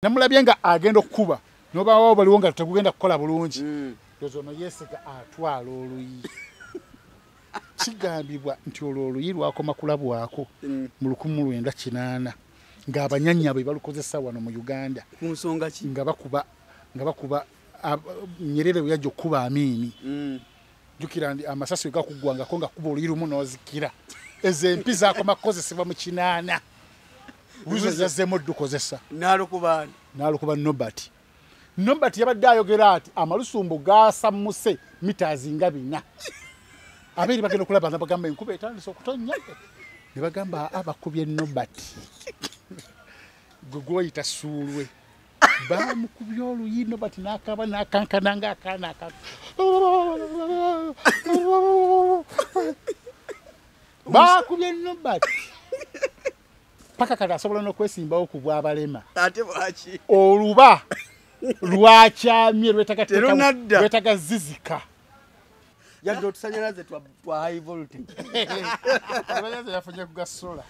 namulabye nga agenda okukuba nobawo baliwo nga tegugenda kukola bulungi ndozo no yeseka atwala oluyi kigambibwa nti oluyi lwakoma kulabwako mu 1980 ng'abanyanya be balukozesa wano mu Uganda ku nsonga ki nga bakuba Nyerere yajja okuba Amini jukira ndi amasasi gakugwangako nga kuba oluyi lumu nozikira ezempi zakoma kozesebwa mu 8 Wizo yazemo dukozesa nalukuba Nobati yabadde ayogera ati amalusumbu gasamuse mitazi nga 4 abiri bagenda kulaba bagamba enkuba etandise okutonnya ne bagamba abakubye Nobati gogoyita sulwe bamukubye oluyi Nobati nakaba nakankana nga akana bakubye Nobati paka kati asobola n'okwesimbawo ku bw'abalema ate bwaki oluba lwakyamye lwetaga zizika yadde otusanyalaze twa high voltage abanyaze yafunye ku gasola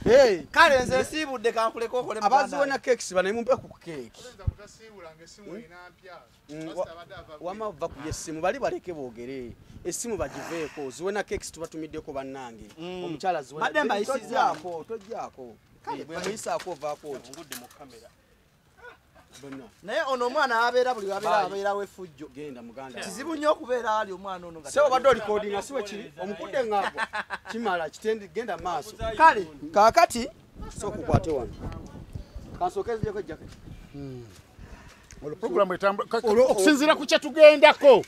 kale nze siibudde kankuleko okole abaziwona cakes bane mumpe ku cake wama va ku yesimu bali baleke boogere esimu bagiveeko ziwona cakes tubatumiddeko bannange omukyala ziwona mademba isizaako tojjaako bwe muyisaako ovaako ngudde mu kamera naye ono omwana abeera buli abeera wefujjo genda muganda kizibu nnyo okubeera ali omwana ono sebo badde recordinga siwe kiri omukudde ngaago kimala kitendi genda maaso kale kaakati sooka kukwate wano kansookezeko jacket olo program etambula okusinziira ku kye tugendako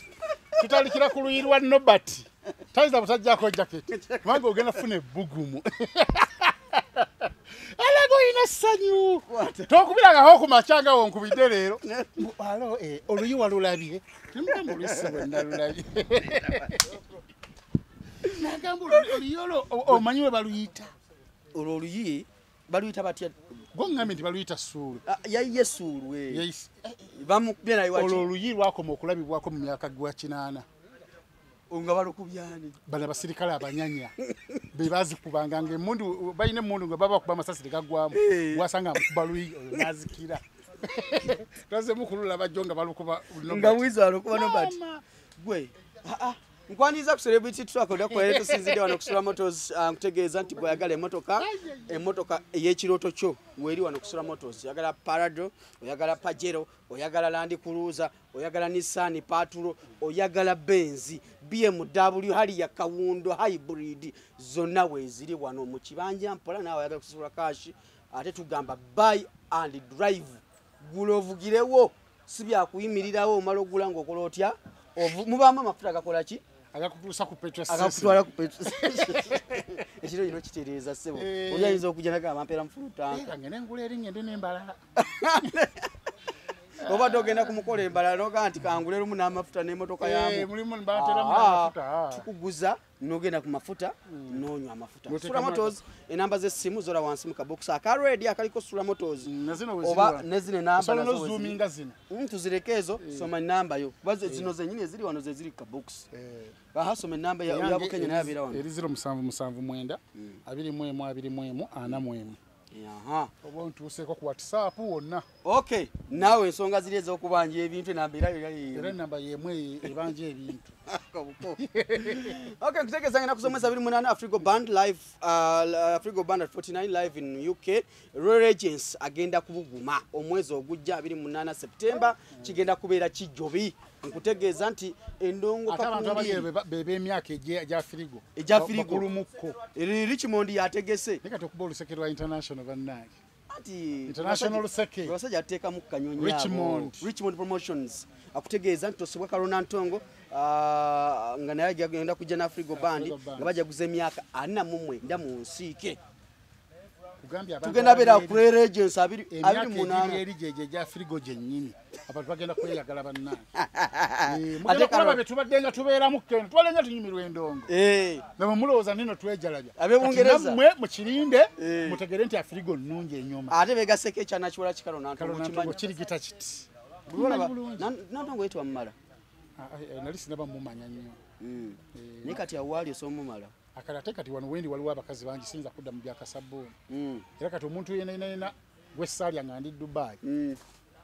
tutalikira ku luyi lwa Nobati tayiza butajjako jacket kubanga ogenda funa ebbugumu alago ina sanyu tokubiraga ho kumachanga wonkubide lero alo oluyi walulabye timba mulisibwe ndalulabye nagambo oluyolo omanyiwe baluyita oluyi baluyita batya gongamye ndi baluyita sulu yayiye sulu bamubera iwachi oluyi lwakoma okulabibwako mu myaka gwa 8 unga balukubyani bana basirikala abanyanya bebazi kubanga ngemundu bayine mundu nga baba kuba masasi gagwamu wasanga baluyi nazikira taze mukulula bajonga balukuba nga wizo alukuba Nobati gwe nkwaniza ku celebrity truck odako ereto sinzide wano kusula motors kutegeeza nti gwayagala emotoka eyekiroto kyo weri wano kusula motors oyagala Parado oyagala Pajero oyagala Land Cruiser oyagala Nissan Patrol oyagala Benz BMW hali ya Kawundo hybrid zonna weziri wano mu kibanja mpola nawe oyagala kusula cash ate tugamba buy and drive gulovugirewo sibya kuyimirirawo omalo gulanga okolotya mubamba mafuta gakola ki agakutusa ku petrol station agakutwala ku petrol ekiro ino kitereza sebo oyayinza okujja naga amampera mfuluta ngene ngule eringe nembala oba dogenda kumukola embala noga anti kangule lumu n'amafuta n'emotoka yamu mulimu mbatera mu mafuta tukuguza nogenda ku mafuta nonywa amafuta Sula Motors enamba z'essimu zora wansi mu kabox aka ready akaliko Sula Motors oba nezine namba nazo zoominga zino tuzirekezo soma namba yo baze zino zenyine ziri wano ze ziri kabox bahasome namba ya Bukenya nayo abira wano eri 0779 21 21 aha obontu useko ku WhatsApp wonna okay nawe ensonga ziri ez'okubanja ebintu nambira era namba yemwe ebanje ebintu okay kutegeeza ngena kusomesa 28 Afrigo Band live Afrigo Band at 49 live in UK Royal Agents agenda kubuguma omwezi ogujja 28 September kigenda kubeera kijobi nkutegeeza nti endongo kakundi bebe emyaka eja Afrigo kulumuko Richmond yategese nekati okuba olusekerwa international bannange ati international seke basajja ateeka mu kanyonyi Richmond Promotions akutegeeza nti tosibwa Kalona Ntongo nga naye agenda kujja na Afrigo Band nga bajja guza emyaka 49 mu nsiike tugenda bera ku Regents 28 eri jeje ja Afrigo jennyini abantu bagenda kweyagala bannange ate kalaba betubaddenga tubeera mu kendo twalenga tunyumirwa endongo nga mulowooza nino twejalabya ab'Ebungereza mwe mu kirinde mutegere nti Afrigo nnungi enyoma ate begaseke ekya nakiwala Kalona Ntongo kirigita kiti Nantongo yetwa mmala nali sinaba mumanya nnyo naye kati awali osomumala akalate kati wano wendi waliwo abakazi bangi sinza kudda mu byakasabbuuni era kati omuntu yena gwessaali nga ndi Dubai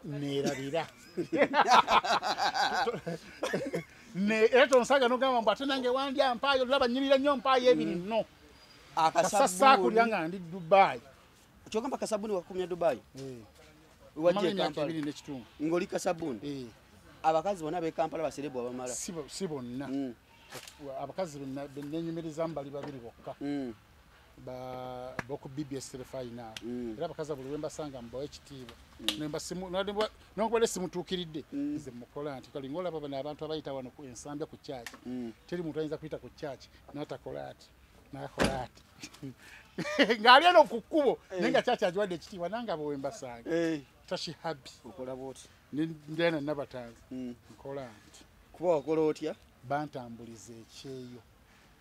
nerabira era tonsanga nogamba mbu ate nange wandya mpaayo laba nyirira nnyo mpaayo ebiri no akasassakulya nga ndi Dubai kyogamba kasabuni wakumya Dubai wajje Kampala ngoli kasabuni abakazi bonna be Kampala baserebu abamala si bonna abakazi benenyumirizamu bali babiri bokka boku BBS telefayina era abakazi buli wembasanga mbawa ekitiibwa nokubadde simutuukiridde nze mukola nti kali ng'olaba bano abantu abayita wano ensambya ku kyaki teri muntu ayinza kuyita ku kyaki n'atakola ati n'akola ati ng'ali eno ku kkubo naye nga kyaki agiwadde ekitiibwa nange abo wembasanga tashihabi okola bwoti ndena nabatanzi nkola nti kuba wakola otya bantambuliza ekyeyo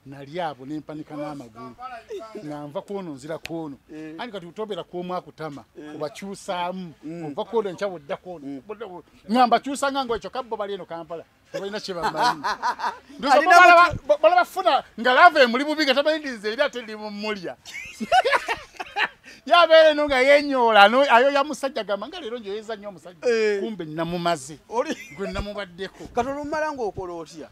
nali abo nempanika n'amagulu nga nva kwono nzira kwono andi kati utobera kwomwakutama obakyusaamu ova kwono enkyawo odda kwono nga mbakyusa nga ngo ekyo kabbo bali eno Kampala tebalina kye bamanyi bala bafuna nga lava emuli bubi nga tabayindiza eri ate ndi mumulya yabeere no nga yenyoola ayo ya musajja gamba nga leero njoyeza nnyo omusajja kumbe namumaze gwe namubaddeko katolumala ng'okola otya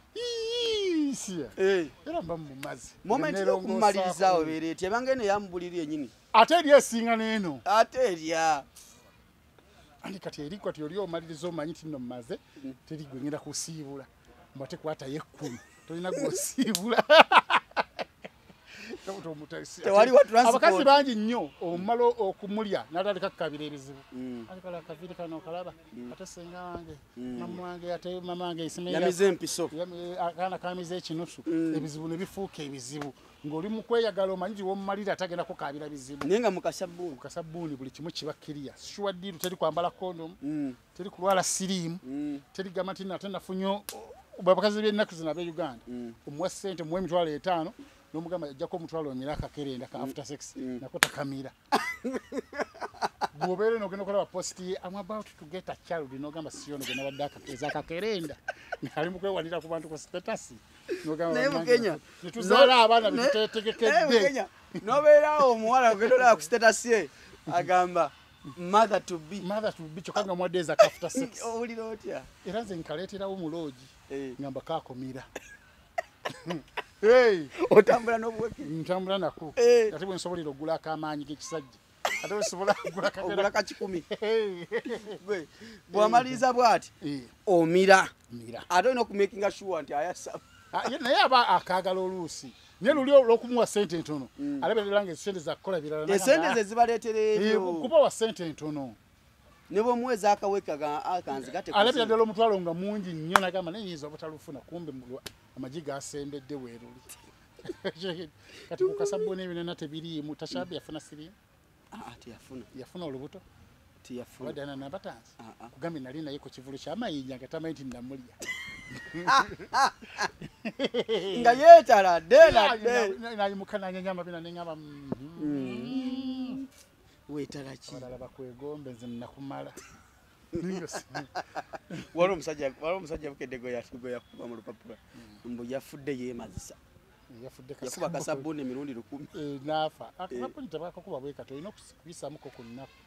era mba mumaze momenti yokumaliriza obeera etya ebanga eno yamubuliri yennyini ate eri esinga n'eno ate erya andi kati eri kati oli omaliriza omanyi ti nno mumaze teri gwe ngenda kusiibula mbu ate kwatayo ekkumi tolina gwosiibula abakazi bangi nnyo omumala okumulya n'atandika kukabira ebizibu alikala akaviri kano okalaba ate senga wange mama wange ate mama wange yamize empiso akaana kamize ekinusu ebizibu ne bifuuka ebizibu ng'oli mu kweyagala omanyi ti womumalira atagenda kukabira bizibu naye nga mukasabbuuni buli kimu kiba kiriya shuwaddiru teri kwambala kondomu teri kulwala siriimu teri gamba nti ate nafunyo abakazi b'ennaku zino ab'e Uganda omuwa ssente muwe emitwalo 5 n'omugamba ajjako omutwalo omira akakerenda ka after sex nako takamira gwobeere n'ogenda okulaba posti ye I'm about to get a child n'ogamba siyono gwe nabadde akakerenda ali mu kwewalira ku bantu ku status netuzaala abaana betutetegekedde nobeerawo omuwala ogenda olaba ku status ye agamba mother to be kyokka nga muwadde eza after sex owulira otya era nze nkaleeterawo muloogi ngamba kaakomira otambula n'obuweke ntambula nako ate bwe nsobolera ogulako amaanyi g'ekisajja ate bwe nsobola ogula ka 10 bw'amaliriza bw'ati omira ate olina okumakinga sure nti ayasa naye aba akaagala oluusi naye luli olw'okumuwa ssente entono aleberera nga esente zakukola birala esente ze zibaleetera ebyo kuba wa ssente entono ne bw'omuwezi akaweka akanzigate alabira ddala omutwalo nga mungi nnyo nagamba nayinza obutalufuna kumbe amagi gasembedde weeruli kati ku kasabbuuni ebinena tebiriimu tashabi yafuna siriimu yafuna olubuto wadana nabatanzi kugambye nali naye ku kivulu ky'amayinja nga tamanyi nti namulya nga yeetaladde nayimuka nanyanyama bina neŋŋamba weetala ki balala bakwegombe nze nakumala waliwo omusajja bukedde gwe yakuba mu lupapula mbu yafudde yeemazisa yakuba kasabbuuni emirundi 10 naafa akasabbuuni tebakakuba bwe kati olina okubisamuko ku nnaku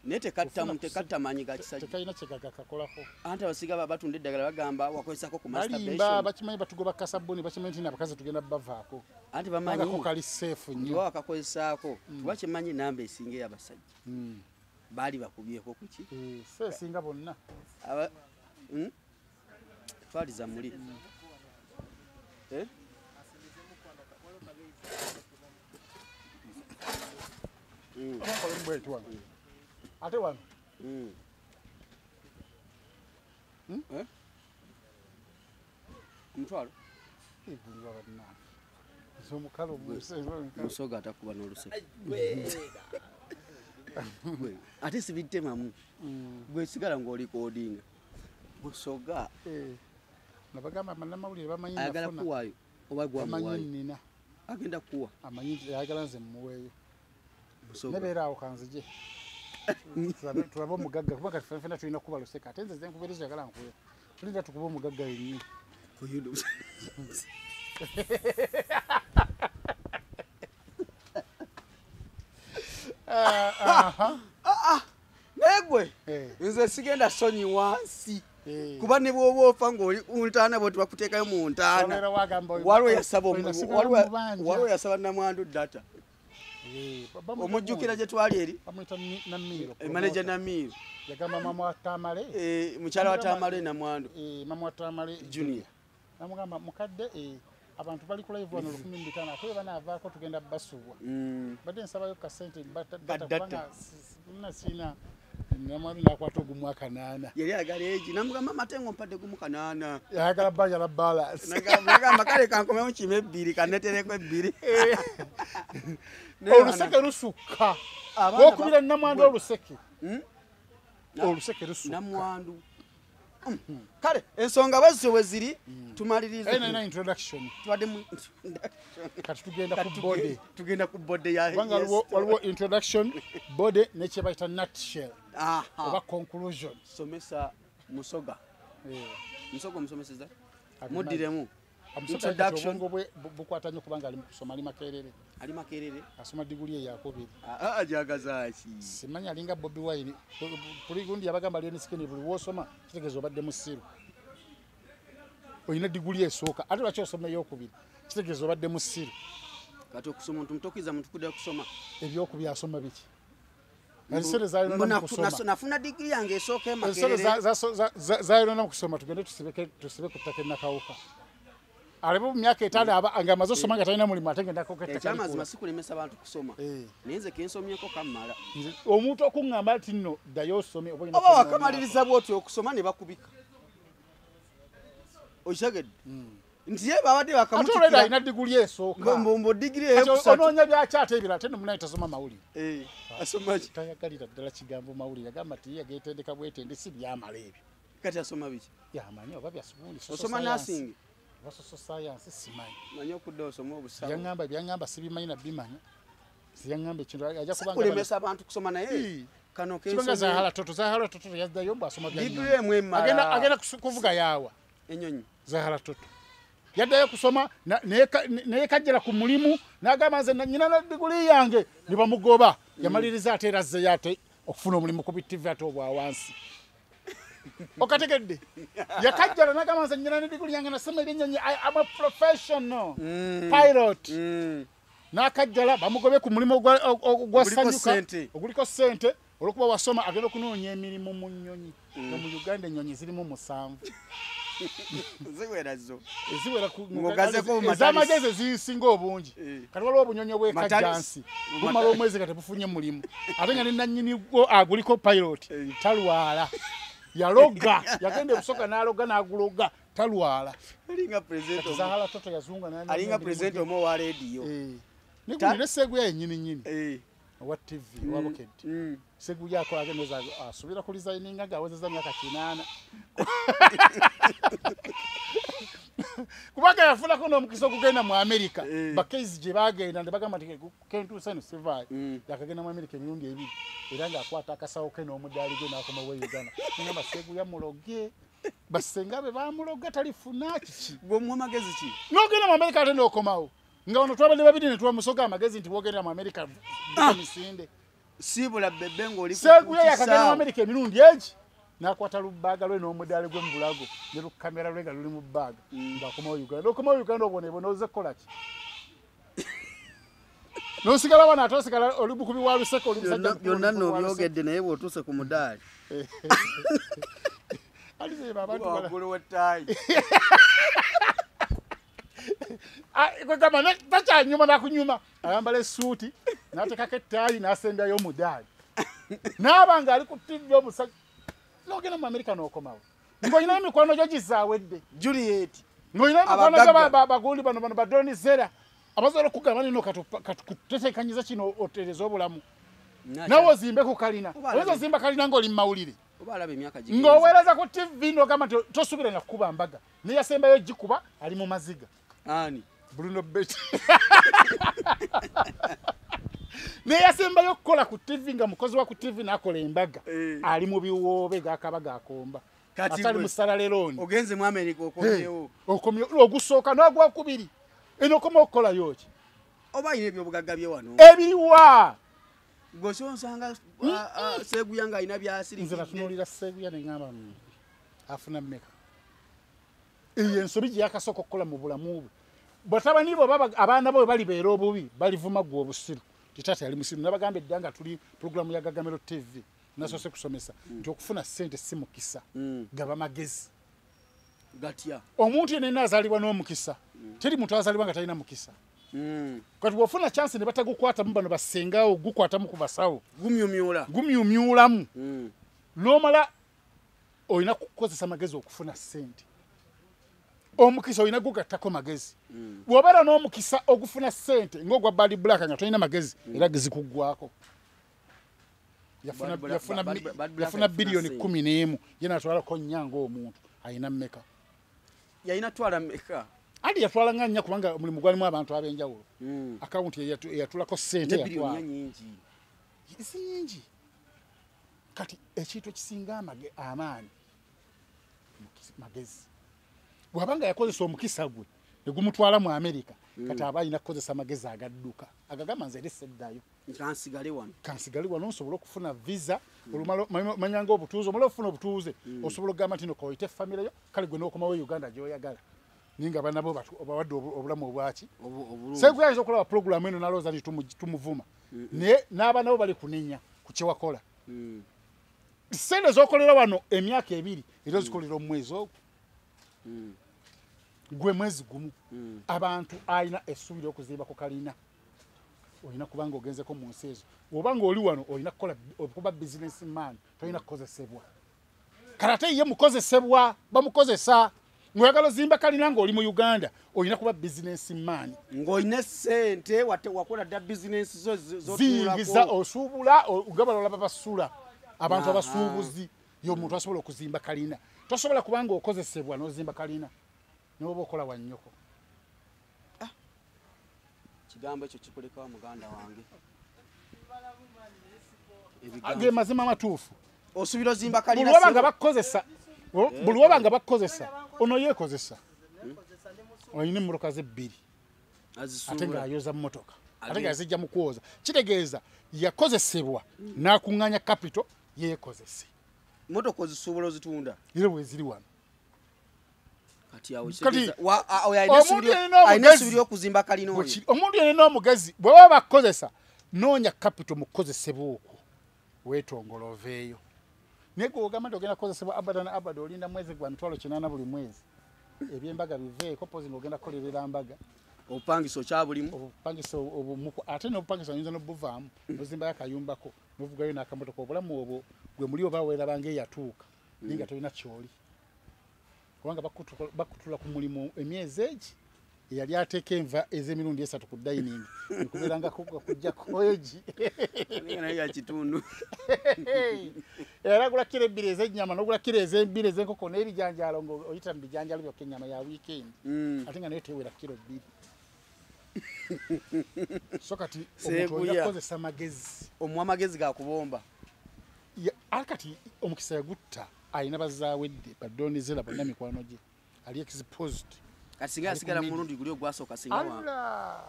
naye tekattamanyi gakisajja tekalina kyegakakolako anti abasiga batunda eddagala bagamba wakozesako ku balimba bakimanyi batugoba kasabbuuni bakimanyi nti nabakazi tugenda bavaako anti bamanyi kali seefu nnyo oba wakakozesaako tubakimanyi namba esinga ey'abasajja baali bakubyeko kuki esinga bonna twaliza muli ate wano omutwalo omukalo musoga atakuba n'oluseke ate sibitemamu gwe sigala ng'olikoodinga musoga nabagamba bannamawulire bamanyi ayagala kuwaayo oba gwamuwaayo nina agenda kuwa amanyi nti ayagala nze mmuweeyo nebeera awo kanzije tulabe omugagga kuba kati fena tulina kuba luseka ate nze zenkubiriza yagala nkuwe tulinda tukuba omugagga yennyini negwe nze sigenda sonyi wansi kuba ne bwoba ofa ng'oli untaana bwe tubakuteekayo mu ntaana waliwo yasaba namwandu data omujjukira gye twali eri manager Namiiro yagamba mama wa Tamale mukyala wa Tamale namwandu mama wa Tamale junior namugamba mukadde abantu bali ku live wano 15 ate bana avaako tugenda basubwa badde nsabayo ka sente kubanga sina namwandu nakwata ogumu akanana yali agala egi namugamba matengo mpadde gumu kanana yagala banja la balance nagamba kale kankome mu kime 2 kanetereko 2 oluseke lusukka okubira namwandu oluseke oluseke lusukka namwandu kale ensonga bazo bwe ziri tumalirize na introduction twadde mu kati tugenda ku bode ya waliwo introduction bode nekye bayita nutshell oba conclusion somesa musoga musoga musomeseza mudiremu introduction bukwata nnyo kubanga ali mu kusoma ali makerere asoma diguli eyakubiri jagazaaki simanyi alinga Bobi Wine kuli gundi yabagamba ali nisikeni buli wosoma kitegeeza obadde musiru oyina diguli esooka ate lwaki osoma eyokubiri kitegeeza obadde musiru kati okusoma omuntu mutokiza muntu kudde kusoma ebyokubiri asoma biki nafuna diguli yange esooka emakerere zayonona kusoma tugende tusibe ku ttaka ennakawuka alibu myaka 5 anga amazo soma nga talina mulimu atengenda ko ketta kali mazima sikulemesa abantu kusoma nize kensomyeko kamala omuntu okungamba ati nno dayo osome oboyina oba kamaliriza bwoti okusoma ne bakubika oshaged ndiye babade bakamutikira atoleda ina diguli esooka mbombo digiri eyokusatu ononya byakyate ebira tene munaita soma mawuli asoma ki tayagalira ddala kigambo mawuli yagamba ati yagetendeka bwetende si byamala ebyo kati asoma biki yamanyi oba byasubundi osoma nursing basoso science simanyi manyo kudde osoma obusawo byangamba sibimanyi na bimanya siyangamba ekintu ajja kubanga kulemesa abantu kusoma naye kano kenso zahala toto yazdayo bwasoma digiri emwemala agenda kuvuga yawa enyonyi zahala toto yaddayo kusoma naye kajjira ku mulimu n'agamba nze nyina na diguli yange ne bamugoba yamaliriza ate era azzeyo ate okufuna omulimu ku BTV ate obwa wansi okategedde yakajjala n'agamba nze nyina ne diguli yange nasoma ebyennyonyi I'm a professional pilot n'akajjala bamugobe ku mulimu ogwasanyuka oguliko ssente olwokuba wasoma agenda okunoonya emirimu mu nnyonyi nga mu Uganda ennyonyi zirimu 7 ez'amagezi zisinga obungi kati waliwo obunyonyi obwekajjansi bumala omwezi nga tebufunye mulimu ate nga nenannyini gwo aguliko pilot talwala yaloga yagenda ebusoka n'aloga n'aguloga talwala zahala toto yazunga alinga president omo wa radio nigulire Seguya yennyini owa TV owa Bukedde Seguya akola agenda asubira ku designinga gawezeza myaka 8 kubanga yafunako n'omukisa okugenda mu America bakezi gye bagenda ne bagamba nti kentuusa eno sivaayo yakagenda mu America emirundi 2 era ng'akwata akasawo ke n'omudaali gwe n'akoma we Uganda ngamba Seguya muloge basenga be bamuloga talifuna kiki bw'omuwa magezi ki n'ogenda mu America ate n'okomawo nga wano twabadde babiri ne twamusoga amagezi nti bwogenda mu America misinde sibula bebe ng'oli Seguya yakagenda mu America emirundi egi n'akwata lubbaaga lwe n'omudaali gwe mu bulago ne lukamera lwe nga luli mu bbaaga ng'akomawo Uganda n'okomawo Uganda obonebona oze kukola ki n'osigala wano ate osigala oli bukubi wa luseke oli musajja byonna nno byogedde naye bw'otuuse ku mudaali waggulu w'ettaayi kwegamba takyanyuma nakunyuma ayambala essuuti n'ateekako ettaayi n'asembyayo omudaali n'aba nga ali ku TV omusajja n'ogenda mu America n'okomawo ng'olina emikono gyo gizaawedde Juliet ng'olina emikono gyo bagundi bano badonizera abasobola okugamba nino katuteteekanyiza kino otereza obulamu nawe ozimbe ku kalina oyinza ozimba kalina ng'oli mu mawulire ng'oweereza ku TV n'ogamba nti tosubiranga kukuba mbaga naye yasembayo gikuba ali mu maziga ani Bruno Beti naye yasembayo okukola ku TV nga mukozi wa ku TV n'akola embaga ali mu biwoobe gakaba gakomba atali mu Saralerooni ogenze mu America okomyewo ogusooka n'ogwokubiri eno okoma okukola yoki oba yine ebyobugagga bye wano ebiriwa Gosho nsanga Seguyanga alina byasiri. Nze natunulira Seguya ne ngamba afuna mmeka. Eyo ensobi gye yakasooka okukola mu bulamu bwe. Batabani bo abaana bo bali beera obubi balivuma gwe obusiru. Titata yali musiru nabagambe eddanga tuli programu ya Gagamero TV. Nasose kusomesa nti okufuna ssente si mukisa. Gaba magezi. Gatya. Omuntu yenna azaalibwa n'omukisa. Teri muntu azaalibwa nga talina mukisa. Kati bw'ofuna chance ne batagukwata mu bano basengawo gukwatamu ku basawo. Gumyumyulamu. N'omala olina kukozesa magezi okufuna ssente. Omukisa olina gugattako magezi. Bw'obeera n'omukisa ogufuna ssente ng'ogwa Bad Black nga tolina magezi era gezikuggwako. Yafuna biliyoni 11 ye n'atwalako nnya ng'omuntu alina mmeka. Yalina twala mmeka? Andi yatwala nga nnya kubanga mulimu gwalimu abantu ab'enjawulo. Akawunti yatulako ssente yatwala. Nyingi. Si nyingi. Kati ekintu kisinga amaanyi magezi. Bw'abanga yakozesa omukisa gwe ne gumutwala mu Amerika kati aba alina kukozesa magezi agadduka agagamba nze seddayo kansigale wano nsobola okufuna visa olumalo manyanga obutuuze omala ofuna obutuuze osobola okugamba nti nokoyite famire yo kale gwe n'okomawo Uganda gy'oyagala ninga banabo obawadde obulamu obwaki Seguya ayinza okulaba programu eno nalooza nti tumuvuma naye n'abaana bo bali kunenya ku kye wakola ssente z'okolera wano emyaka 2 era ozikolera omwezi ogwo gwe mwezi gumu abantu alina essuubi ly'okuzimba ku kalina olina kubanga ogenzeko mu nsi ezo obanga oli wano olina kuba business man tolina kukozesebwa karate ye mukozesebwa bamukozesa ng'oyagala ozimba kalina ng'oli mu Uganda olina kuba business man ng'olina ssente wakola dda business zingiza osuubula ogabala olaba basula abantu abasuubuzi y'omuntu asobola okuzimba kalina tosobola kubanga okozesebwa n'ozimba kalina n'oba okola wa nnyoko. Kigambo ekyo kikulekawo muganda wange. Ge mazima matuufu. Osubira ozimba kalina. Buli wabanga bakozesa ono yeekozesa. Olina emmotoka ze 2. Ate ng'ayoza mmotoka. Ate ng'azijja mu kwoza. Kitegeeza yakozesebwa n'akuŋŋaanya capital yeekozese. Mmotoka ozisuubula ozitunda. Era bwe ziri wano. Omuntu yenna omugezi bwe baba bakozesa noonya capital mu kukozesebwa okwo weetongola oveeyo naye gwe ogamba nti ogenda kukozesebwa abada olinda mwezi gwa 80 buli mwezi ebyembaga biveeko pozi ng'ogenda kukolerera mbaga obupangisa okyabulimu obupangisa obumuku ate n'obupangisa oyinza n'obuvaamu nozimbayo akayumbako novugayo n'akamotoka obulamu obwo gwe muli oba weerabanga eyatuuka naye nga tolina kyoli kubanga bakutula ku mulimu emyezi egi eyali ateeka enva ez'emirundi 3 ku dining nikubeeranga kujja koegi ya kitundu era agula kiro 2 ez'ennyama n'ogula kiro 2 ez'enkoko n'ebijanjaalo ng'oyita mu bijanjaalo byokka ennyama ya weekend ate nga naye tewera kiro 2 so kati omuntu yakozesa magezi omuwa magezi ga kubomba kati omukisa yagutta alina bazaawedde badonezera bonna mikwano gye ali exposed kati singa asigala mulundi guli ogwasooka singa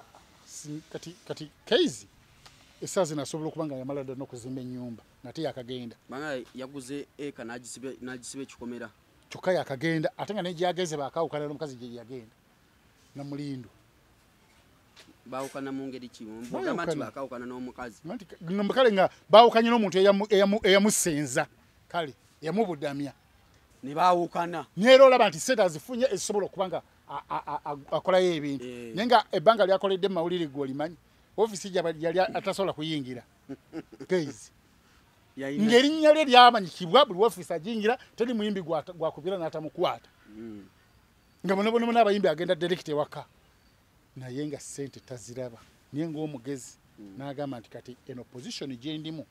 kati kaizi essaawa zino asobola okuba nga yamala dda n'okuzimba ennyumba ngate yakagenda banga yaguze eka n'agisiba ekikomera kyokka yakagenda ate nga naye gyageze baakawukana n'omukazi gye yagenda namulindo baawukana mu ngeri kimu mbogamba nti baakawukana n'omukazi kale nga baawukanye n'omuntu eyamusenza kale yamubudamya ne baawukana neera olaba nti sente azifunye ezisobola okuba nga akolayo ebintu naye nga ebbanga lyakoledde mu mawulire gwe olimanyi ofisi yali atasobola kuyingira keizi ng'erinnya lye lyamanyikibwa buli ofisi agiyingira teri muyimbi gwakubira n'atamukwata nga bonabona abayimbi agenda direct ewaka naye nga sente taziraba naye ng'omugezi n'agamba nti kati eno position gye ndimu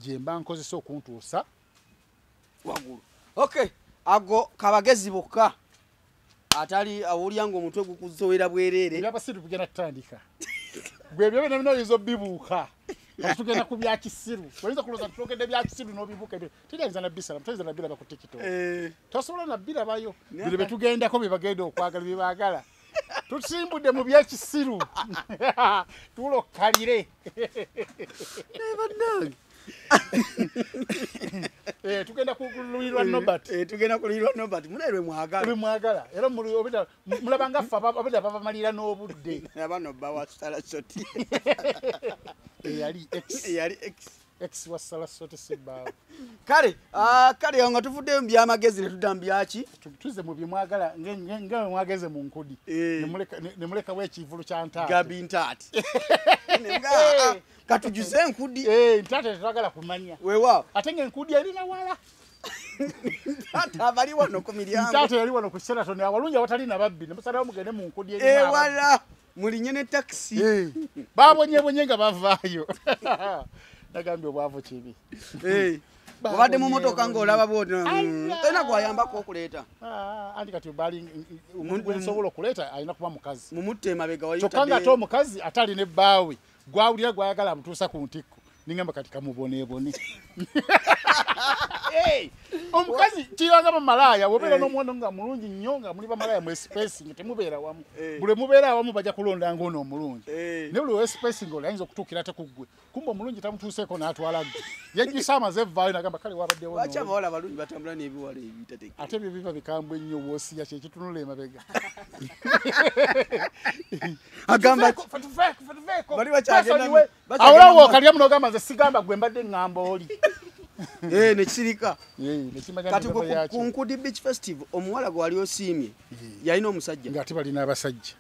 gye mba nkozesa okuntuusa waggulu okay ago kabagezi bokka atali awulya nga omutwe gukuzowera bwereere era basiru tugenda tutandika gwe ebyo bino bino oyinza obibuuka tugenda ku byakisiru oyinza kulooza tutogedde byakisiru n'obibuuka ebyo tuyinza nabbisalamu tuyinza nabbiraba ku tiktok tosobola nabbirabayo bino bye tugendako bye bagenda okwagala bye baagala tusimbudde mu byekisiru tulokalire tugenda kululirwa Nobat munerwe mwagala era mulaba nga ffe obeda babamalira n'obudde abano bawa Sarasoti eyali X wa Sarasoti Sebaawo kale nga tuvudde mu byamagezi ne tudda mu byaki tuze mu byemwagala nga mwageze mu nkudi nemuleka w'ekivulu kya ntaate Gabi Ntaate katujuze enkudi ntaate tetwagala kumanya wewa ate ng'enkudi erina wala ntaate abali wano ku miryango ntaate yali wano ku Sheraton awalungi awatali na babbi ne musalawo mugende mu nkudi wala mulinye ne taxi babonyebonye nga bavaayo nagambye obwavu kibi obadde mu motoka ng'olaba tolina gwayambako okuleeta anti kati bali nsobola okuleeta alina kuba mukazi mumutte emabega kyokka nga ate omukazi ate alina ebbaawe gwawulira gwayagala amutuusa ku ntikko ningamba kati kamuboneebone omukazi kiyanga bamalaaya wobeera n'omwana nga mulungi nnyo nga muli bamalaaya mu espacing temubeera wamu buli mubeera awamu bajja kulonda ng'ono omulungi naye buli espacing olayinza okutuukira ate ku ggwe kumba omulungi tamutuuseeko n'atwala ggwe yajjisa amaze evaayo nagamba kale wabaddewo lwaki abawala abalungi batambula n'ebiwala ebitate ate ebyo biba bikambwe ennyo bw'osiya kyekitunula emabega agamba bali bakyagenda awolawo okalya muno ogamba nze sigamba gwe mbadde ŋŋamba oli nekisirika kati ku Nkudi Beach Festival omuwala gwe wali osiimye yalina omusajja ng'ate balina abasajja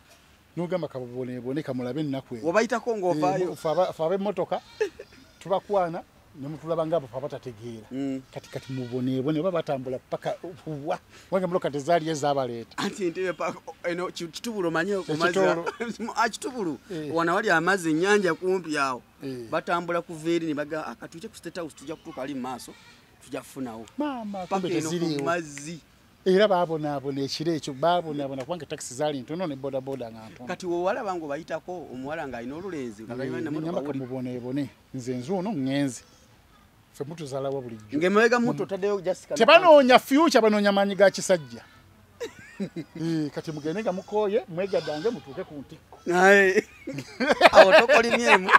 n'ogamba kaboneebone kamulabe ennaku eyo obayitako ng'ovaayo fe ab'emmotoka tubakwana ne mutulaba ng'abo fe abatategeera kati muboneebone oba batambula paka wa wange emmotoka tezaali ezabaleeta anti entebe eno kitubulu manye okumazza kitubulu wana wali amazzi ennyanja kumpi awo batambula kuva eri ne baga akatuuke ku State House tujja kutuuka ali mu maaso tujja kufunawo paka eno ku mazzi era baabonaabona ekiro ekyo baabonaabona kubanga takisi zaali ntono ne bodaboda nga ntono kati wowala bango bayitako omuwala ng'alina olulenzi kaboneebone nze nzuuno ŋŋenze ffe mutuzaalawo bulijjo ng'emabega muto otaddeyo Jessica tebanoonya future banoonya maanyi ga kisajja kati mugende nga mukooye mwegaddange mutuuke ku ntikko awo tokolimyemu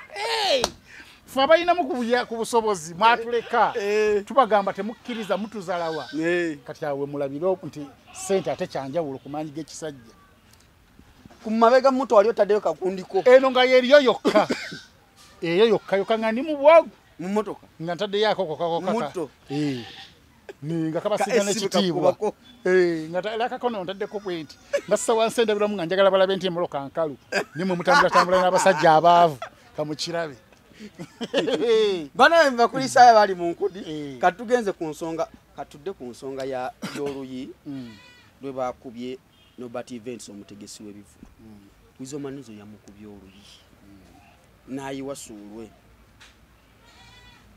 ffe abalinamu ku busobozi mwatuleka tubagamba temukkiriza mutuzalawa kati awe mulabire nti ssente ate kyanjawulo ku maanyi g'ekisajja ku mabega muto wali otaddeyo kakundiko eno nga yeeriyo yokka eyo yokka nga ndi mu bwagu mu motoka nga ntaddeyo akokokakokaka nga kabasiga n'ekitiibwa nga lakakono ntaddeko bwenti bassa wansi endabiramu nga njagala balabe nti emoloka nkalu nimwe mutambulatambula n'abasajja abaavu kamukirabe bana bakulisaya bali mu Nkudi katugenze ku nsonga katudde ku nsonga y'oluyi lwe bakubye Nobat Events omutegesi w'ebivuga wizo manizo yamukubye oluyi n'ayiwa Suulwe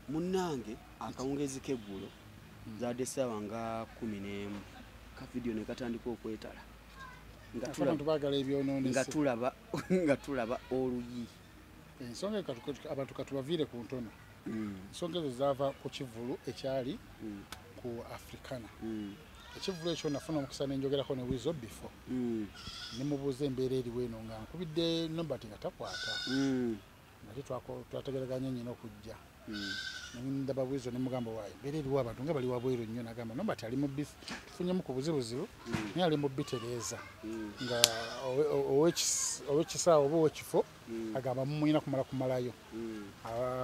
munnange akawungezi k'eggulo zaadde ssaawa nga 11 ka vidiyo ne katandika okwetala nga tulaba oluyi ensonga abantu katubaviire ku ntono ensonga ezo zaava ku kivulu ekyali ku Africana ekivulu ekyo nafuna omukisa nenjogerako ne wizo before nemubuuza embeera eriwo eno nga nkubidde Nobat nga takwata nate twategeraganya nnyina okujja ndaba wizo nemugamba waayo embeera eriwo abantu nga bali wabweru nnyo nagamba Nobat ali mu bisi tufunyemu ku buzibuzibu naye ali mu bitereeza nga owekisaawa oba owekifo agamba mumuyina kumalayo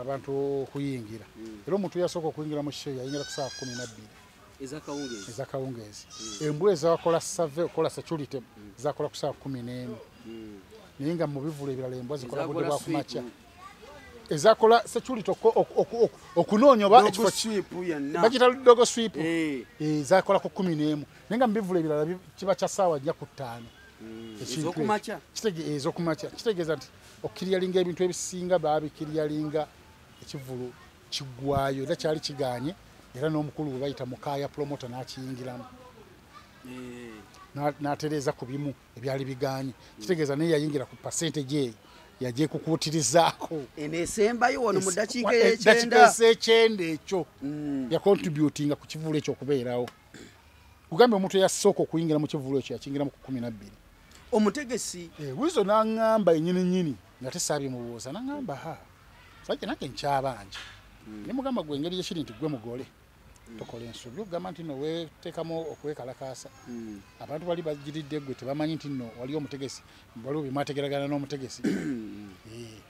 abantu okuyingira era omuntu yasooka okuyingira mu kifo yayingira ku ssaawa 12 ezakawungeezi embwa ezakola save okola security zakola ku ssaawa 11 naye nga mu bivulu ebirala embwa zikola budde bwa kumakya ezakola security okunoonya oba bakita ludogo sweep zakola ku 11 naye nga mu bivulu ebirala kiba kya ssaawa 4 ez'okumakya kitegeeza nti okukiryalinga ebintu ebisinga baabikiryalinga ekivulu kiggwayo era kyali kiganye era n'omukulu we bayita Mukaaya promota n'akiyingiramu n'atereeza ku bimu ebyali biganye kitegeeza naye yayingira ku percentage eyo yaje kukuutirizaako enesembayo wano mu dakiika ekyenda ekyo yacontributinga ku kivulu ekyo okubeerawo kugambe omuntu eyasooka okuyingira mu kivulu ekyo yakingiramu ku 12 omutegesi Wizo n'angamba ennyini nga tesaabi mubuuza n'angamba ha sajja nange nkyabanja ne mugamba gwe engeri yekiri nti gwe mugole tokola ensobi okugamba nti nno weeteekamu okwekalakaasa abantu bali bagiridde gwe tebamanyi nti nno waliyo omutegesi waliwo bimwategeragana n'omutegesi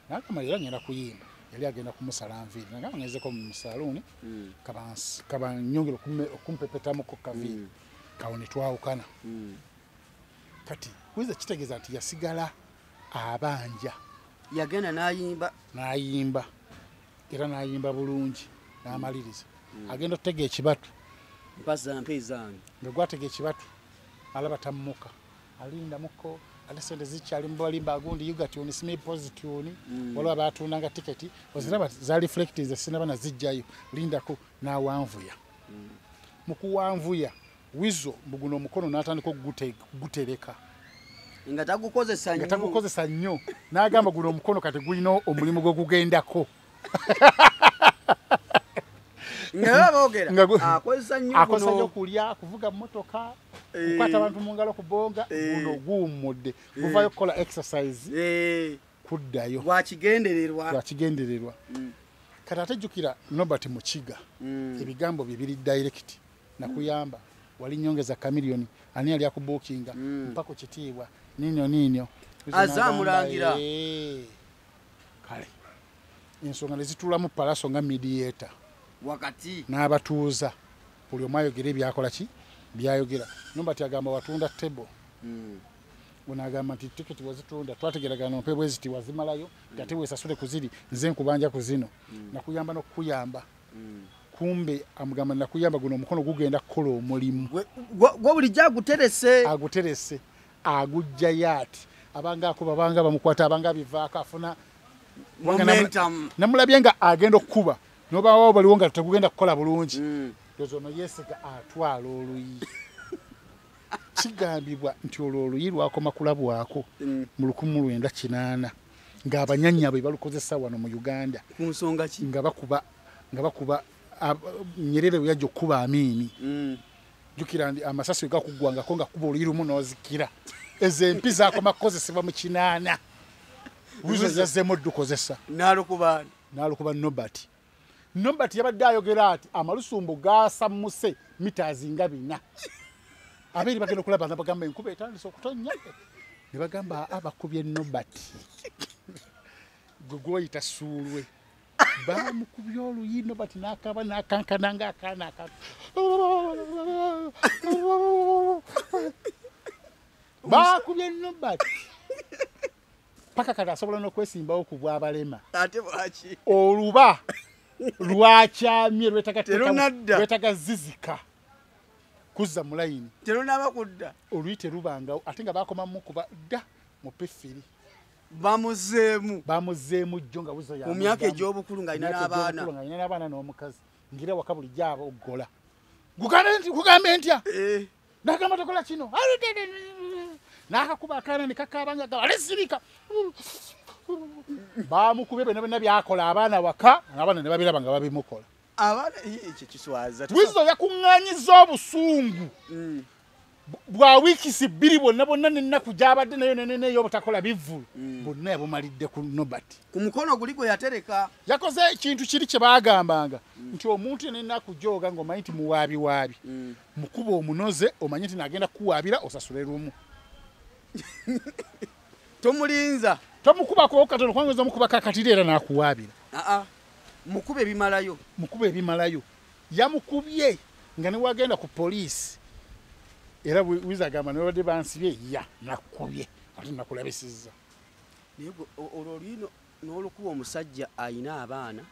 n'agamba era ngenda kuyimba yali agenda kumusala nviiri nagamba ngezeko mu saluuni kabanyongera okumpepetamuko kaviiri kawo ne twawukana kati wiza kitegeeza nti yasigala abanja yagenda n'ayimba era n'ayimba bulungi n'amaliriza agenda otega ekibatu nga gwatega ekibatu alaba tammuka alinda muko ate sente zikyali mu balimba agundi yugatuni simi posituni waliwo abatundanga tiketi oziraba za reflectize sinaba nazijjayo lindako n'awanvuya mu kuwanvuya Wizo mbuguno omukono n'atandika okugutereka nga tagukozesa nnyo n'agamba guno omukono kati gulina omulimu gwe gugendako akozesa nnyo kulya kuvuga mmotoka kukwata abantu mu ngalo kubonga guno guwummudde guvayo okukola exercise kuddayo lwakigendererwa kati ate jjukira Nobert Mukiga ebigambo bibiri direct nakuyamba wali nyongeza kamiliyoni ani yali akubukinga mpako kitiibwa ninyo azamulangira kale ensonga nezitulamu palaso nga mediator wakati n'abatuuza buli omu ayogera ebyakola ki byayogera Nobert agamba watunda table unagamba nti tiketi wazitunda twategeragana ompe bweziti wazimalayo ate wesasule kuziri nze nkubanja kuzino nakuyamba n'okuyamba kumbe amugamba nakuyamba guno omukono gugenda kukola omulimu gwe bulijja aguterese agujja yati abanga bamukwata abanga bivaako afuna momentum namulabye nga agenda okukuba nobawo baliwo nga tegugenda kukola bulungi yozo no yesiga atwala oluyi kigambibwa nti oluyi lwakoma kulabwako mu 1980 ng'abanyanya be balukozesa wano mu Uganda ku nsonga ki nga bakuba Nyerere yajja okuba Amini jukira ndi amasasi gakugwangako nga kuba oluyi lumu n'ozikira ezempi zakoma kukozesebwa mu 80 Wizo yazzeemu dukozesa n'alukuba Nobert yabadde ayogera ati amalusumbu gasamuse mitazi nga 4 abiri bagenda okulaba bagamba enkuba etandise okutonnya ne bagamba abakubye Nobert gwoyita Suulwe bamukubye oluyi Nobert n'akaba n'akankana ng'akaana akato bakubye Nobert paka kati asobola n'okwesimbawo ku bw'abalema ate bwaki oluba lwakyamye lwetaga zizika kuzza mu layini terunaba kudda oluyi terubangawo ate nga bakomamu kuba dda mu pefiri bamuzeemu jjo nga Wizo mu myaka egy'obukulu ng'alina n'abaana n'omukazi ngira waka bulijjo aba oggola kugambe ntya n'agamba tokola kino n'akakuba akaana ne kakaabanga alesirika bamukube bena byakola abaana waka abaana ne babiraba nga babimukola ekyo kiswaza Wizo yakuŋŋaanyiza obusungu bwa wiikisi 2 bonna n'ennaku gy'abadde nayo neneyo obutakola bivvulu bonna yabumalidde ku Nobert ku mukono guli gwe yatereka yakoze ekintu kiri kye baagambanga nti omuntu n'ennaku gyoga ng'omanyi nti muwaabiwaabi mukuba omunoze omanyi nti n'agenda kuwaabira osasule lumu tomulinza tomukubako katono kwangeza omukuba kakatira era n'akuwaabira mukube ebimalayo yamukubye nga ne wagenda ku poliisi era Wizo agamba nebadde bansibye nakubye ate nakulabisizza naye olwo lino n'olukuba omusajja ayina abaana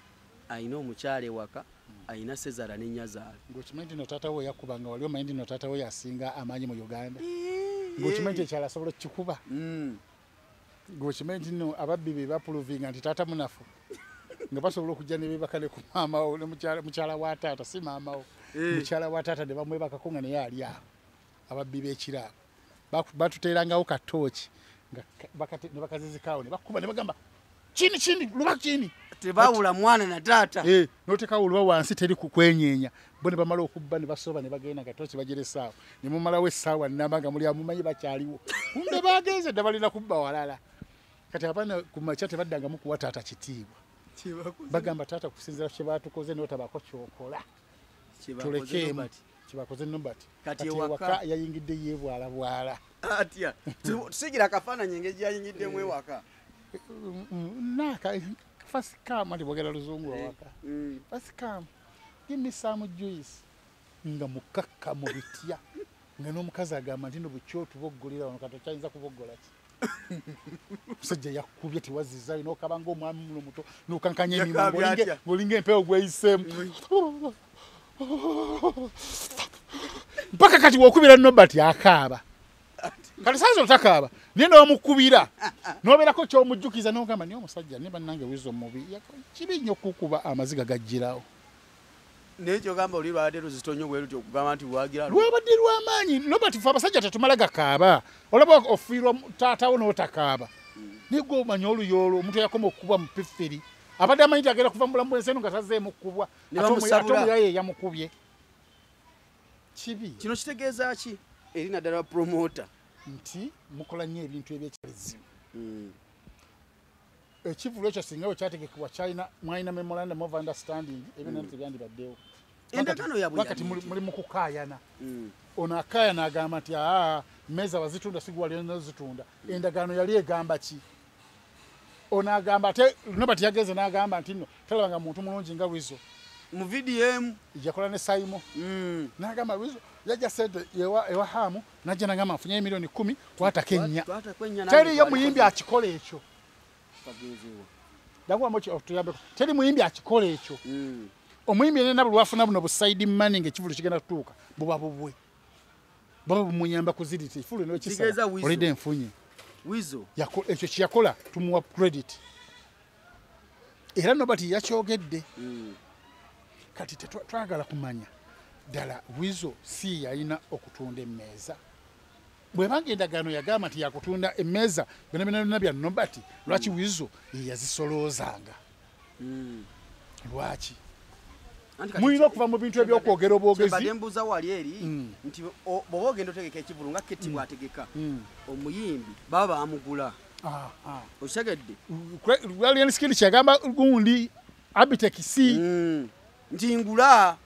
ayina omukyala ewaka ayina Sezara ne Nyazaala ng'okimanyi nti no taata we yakubanga wali omanyi nti no taata we yasinga amaanyi mu Uganda ng'okimanyi nti ekyala asobola okukikuba ng'okimanyi nti no ababbi be bapuluvinga nti taata munafu nga basobola okujja ne beebaka ne ku maamawo ne mukyala wa taata si maamawo mukyala wa taata ne bamwebakako nga naye ali awo ababbi b'ekiraabo batuteerangawo katooki nga ne bakazizikaawo ne bakuba ne bagamba kini luba kini tebawula mwana na taata noteka ulwa wansi teri kukwenyenya bone bamala okubba ne basoba ne bagenda gatochi bagire sawa ne mumala we sawa nabanga muli amumanyi bakyaliwo kumbe bagenze dabalina kubba walala kati abana kumachate baddanga mukuwa taata kitiibwa bagamba taata kusinzira kye batukoze notabako kyokola tulekemu kibakoze nombati kati waka yayingidde yebwala bwala atya tusigira kafananye ngeje yayingidde mwe waka naka first come ati bogera luzungu waka first come give me some juice nga mukakka mu bitya nga n'omukazi agamba nti no bucyotu boggolera wano kato kyayinza kuboggola ki musajja yakubye tiwazizayo n'okabanga omwami muno muto n'okankanya emimwa ng'olinga empewo gweyisemu mpaka kati wokubira Nobert akaaba kati sasa otakaaba niye n'omukubira n'obeerako ky'omujjukiza n'ogamba niye omusajja ne bannange wizo mubi kibi nnyo okukuba amaziga gajjirawo nekyo gamba oli lwabadde luzitonyo bwe lutyo okugamba nti lwagira lwabadde lw'amaanyi Nobert fe abasajja tetumala gakaaba olaba ofiirwa taatawo n'otakaaba naye gwe omanya oluyoolo omuntu eyakoma okukubwa mu piffiri abadde amanyi nti agenda kuva mu bulamu bw'ensi eno nga tazzeemu kubwa ate omuyaye yamukubye kibi kino kitegeeza ki eri naddala promota nti mukola nnyo ebintu ebyekyalizimu ekivulo ekyo singa bwe kyategekebwa China mwalina memorandum of understanding ebyo tebyandibaddewo endagaano yabwe wakati muli mu kukaayana ono akaayana agamba nti meza wazitunda sigwali nozitunda endagaano yali egamba ki ono agamba ate Nobert yageze n'agamba nti nno talabanga muntu mulungi nga Lwizo mu VDM yakola ne Saimo n'agamba Lwizo yajja sente ewa hamu najja n'agamba afunye milioni 10 twatakennya teriyo muyimbi akikola ekyo ndagamba ki otuyambeko teri muyimbi akikola ekyo omuyimbi yenna buli lwafuna buno busaidi money ng'ekivulu kigenda kutuuka buba bubwe baba bumunyamba kuziditi ifulu n'ekisa olidde enfunye Wizo ekyo kyakola tumuwa credit era Nobert yakyogedde kati twagala kumanya ddala Wizo si yalina okutunda emmeeza bwebanga endagaano yagamba nti yakutunda emmeeza byonna bya Nobert lwaki Wizo yazisoloozanga lwaki muyina okuva mu bintu ebyokwogera obwogezi badde mbuuza wali eri nti bw'oba ogenda otegeka ekivulu nga Keti bw'ategeka omuyimbi baba bamugula okitegedde Alien Skill kyagamba gundi Abitex nti ngula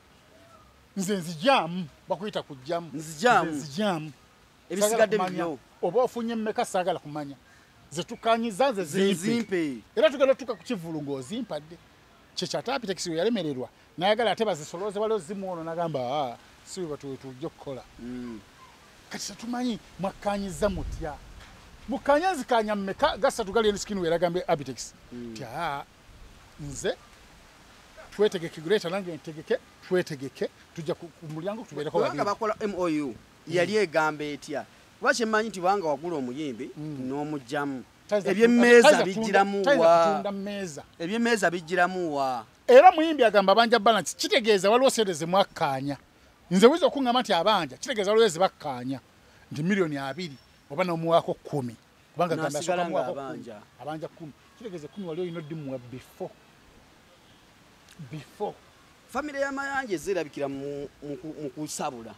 nze nzijamu bakuyita kujjamu nzijamu ebisigadde bibyo oba ofunye mmeka saagala kumanya zetukanyiza ze zimpe era tugenda tuka ku kivulu ng'ozimpadde kyekyo Abitex yalemererwa nayagala ate bazisolooze waliwo zimuono nagamba si bwe tujja okukola kati tetumanyi mwakkanyiza mutya mukanyanzikanya mmeka gasatu Alien Skill weragambe Abitex ti nze twetegeke greater nange ntegeke twetegeke tujja ku mulyango tubeereko babanga bakola MOU yali egamba etya lwaki emanyi nti wanga wagula omuyimbi n'omugjamu ebyemmeeza bijjiramuwa era muyimbi agamba abanja balance kitegeeza waliwo sente ze mwakkaanya nze wiza okuŋŋamba nti abanja kitegeeza waliwo ezibakkaanya nti milioni 2 oba n'omuwaako 10 kubanga gamba asooka muwaako abanja 10 kitegeeza 10 waliwo olina oddimuwa before famire y'amayanja ezerabikira mu kusabula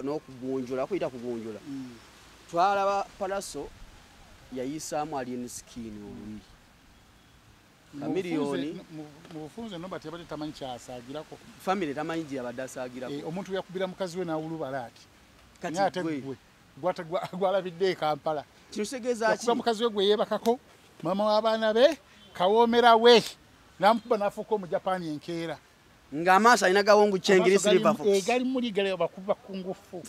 n'okugunjula kuyita kugunjula twalaba Palaso yayisaamu Alien Skill oluli miliyoni mu bufunze Nobert yabadde tamanyi kyasaagirako famire tamanyi gye yabadde asaagirako omuntu yakubira mukazi we n'awulubala ati kati ate gwe gwalabidde e Kampala kino kitegeeza ki mukazi we gwe yeebakako maama w'abaana be kawoomera we namukuba n'afuuka omujapani enkeera ng'amaaso alina gawongu kyengiri Silver Fox gali muli gale bakuba ku ngufu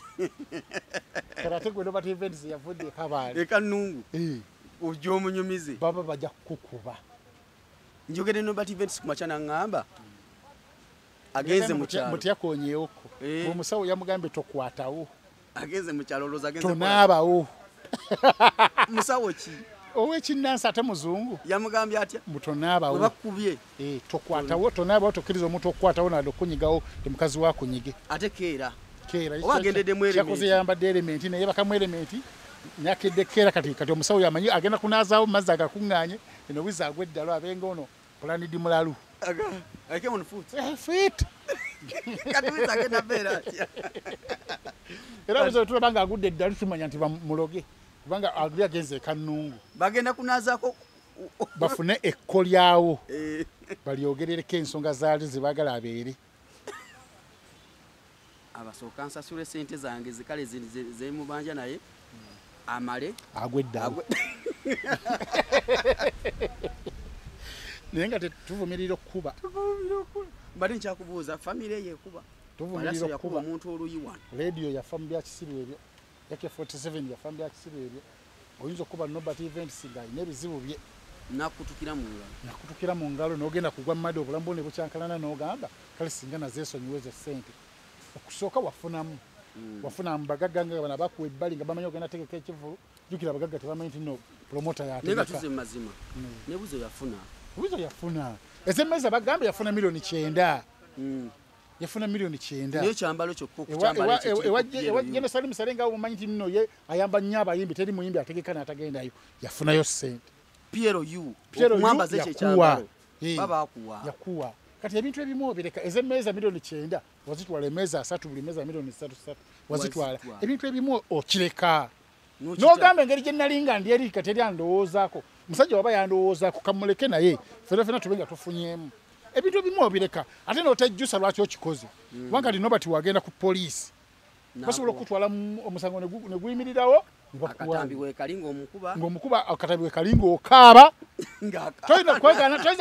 kati ate gwe Nobert Events yavudde ekabaale ekanungu ojja omunyumize baba bajja kukuba njogere Nobert Events ku makyana ngamba agenze mu kyalo mutyakonyeewoko omusawo yamugambye tokwatawo agenze mu kyalo olowooza agenze tonaabawo musawo ki ow'ekinnansi ate muzungu yamugambye atya mutonaabawo bakubye tokwatawo tonaabawo tokkiriza omuntu okukwatawo nade okunyigawo temukazi wakunyige ate keera owagendeddemu kyakoze yambadde elementi naye bakamu elementi nyakedde keera kati omusawo yamanyi agenda kunaazaawo mu mazzi agakuŋŋaanye eno wiza agweddalo abenga ono Plan di mulalu. Ake on foot. Fit. Kati bizagenda bera. Era buzo tulabanga agudde ddalu tumanya nti bamuloge. Kubanga aguli agenze kanungu. Bagenda kunazaako bafune ekkolyawo. Balyogerereko ensonga zaali zibagala abeere. Abasooka nsasule sente zange zikale zemubanja naye amale agwedda. Naye nga tetuvumirira okuba. Mbadde nkyakubuuza famire yekuba. Tuvumirira okuba omuntu oluyiwana. Radio yafamu bya kisiru ebyo. Yake 47 yafamu bya kisiru ebyo. Oyinza okuba Nobert Events nga n'ebizibu bye. Nakutukira mu ngalo n'ogenda kugwa mmadi obulambo ne bukyankalana n'ogamba kale singa nazeesonyiweze ssente. Okusooka wafunamu. Wafunamu bagagga nga bana bakuwa ebbali nga bamanyi ogenda tegeka ekivulu. Jukira bagagga tebamanyi nti no promoter ya tegeka. Nega tuze mazima. Nebuzo yafuna. Buzo yafuna. Ezemeza bagamba yafuna milioni 9. Yafuna milioni 9. Niyo kyambalo kyokko kukyambalo ekyo. Ewa Salim Salenga omanyi nti nno ye ayamba nnyaba yimbi teri muyimbi ategeka n'atagendayo. Yafunayo ssente. Piero mwamba zeche kyambalo. Baba akuwa. Yakuwa. Kati ebintu ebimu obireka ezemeza milioni 9 wazitwala emeza 3 buli meza milioni 3 wazitwala. Ebintu ebimu okireka. N'ogamba engeri gye nalinga ndi eri kati eri andowoozaako. Musajja waba yandowoozaako kamuleke naye fena tubenga tufunyemu. Ebintu ebimu obireka ate n'otajjusa lwaki okikoze. Kubanga ndi Nobert wagenda ku poliisi. Basobola okutwala omusango ne guyimirirawo. Akatambi we kalingo omukuba. Ng'omukuba akatambi we kalingo okaaba. Toyinza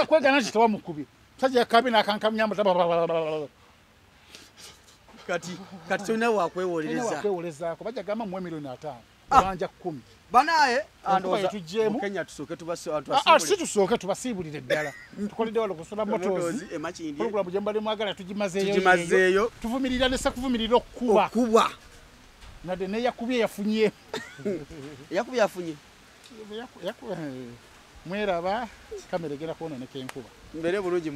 kwegana nti tewamukubi. Musajja yakabi n'akankamyamu. Kati tulina wakwewolerezaako. Bajja gamba muwe milioni 5. Kubanja 10. Banaye andoza tujemu Kenya tusooke si tusooke tubasibulire ddala. Tukolede walo kusula motozi emachindi. Program jembale mwagala tugimazeeyo. Tuvumirira ne sakuvumirira okuba. Nade ne yakubye yafunye. Yafunye. Mweraba kamera gera kuona ne kenkuba. Mbere bulungi